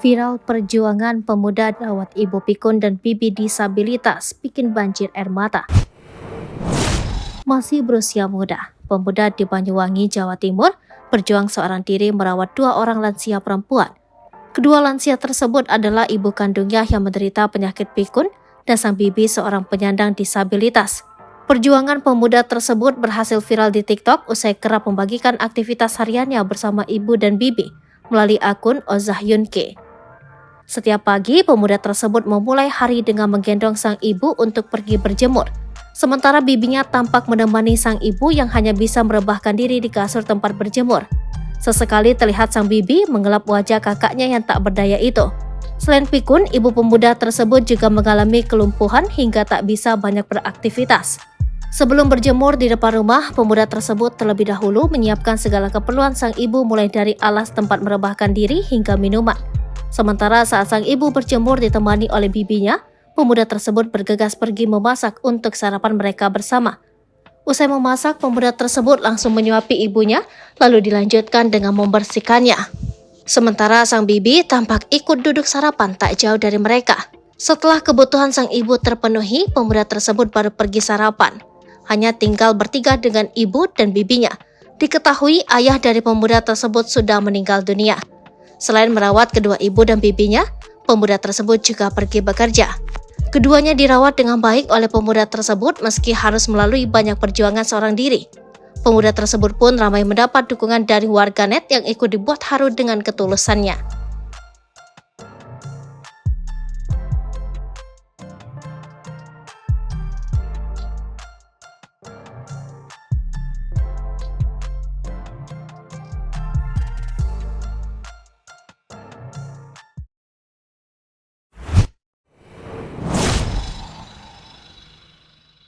Viral perjuangan pemuda rawat ibu pikun dan bibi disabilitas bikin banjir air mata. Masih berusia muda, pemuda di Banyuwangi, Jawa Timur berjuang seorang diri merawat 2 orang lansia perempuan. Kedua lansia tersebut adalah ibu kandungnya yang menderita penyakit pikun dan sang bibi seorang penyandang disabilitas. Perjuangan pemuda tersebut berhasil viral di TikTok usai kerap membagikan aktivitas hariannya bersama ibu dan bibi melalui akun Ozahyunke. Setiap pagi, pemuda tersebut memulai hari dengan menggendong sang ibu untuk pergi berjemur. Sementara bibinya tampak menemani sang ibu yang hanya bisa merebahkan diri di kasur tempat berjemur. Sesekali terlihat sang bibi mengelap wajah kakaknya yang tak berdaya itu. Selain pikun, ibu pemuda tersebut juga mengalami kelumpuhan hingga tak bisa banyak beraktivitas. Sebelum berjemur di depan rumah, pemuda tersebut terlebih dahulu menyiapkan segala keperluan sang ibu mulai dari alas tempat merebahkan diri hingga minuman. Sementara saat sang ibu berjemur ditemani oleh bibinya, pemuda tersebut bergegas pergi memasak untuk sarapan mereka bersama. Usai memasak, pemuda tersebut langsung menyuapi ibunya, lalu dilanjutkan dengan membersihkannya. Sementara sang bibi tampak ikut duduk sarapan tak jauh dari mereka. Setelah kebutuhan sang ibu terpenuhi, pemuda tersebut baru pergi sarapan. Hanya tinggal bertiga dengan ibu dan bibinya. Diketahui ayah dari pemuda tersebut sudah meninggal dunia. Selain merawat kedua ibu dan bibinya, pemuda tersebut juga pergi bekerja. Keduanya dirawat dengan baik oleh pemuda tersebut meski harus melalui banyak perjuangan seorang diri. Pemuda tersebut pun ramai mendapat dukungan dari warganet yang ikut dibuat haru dengan ketulusannya.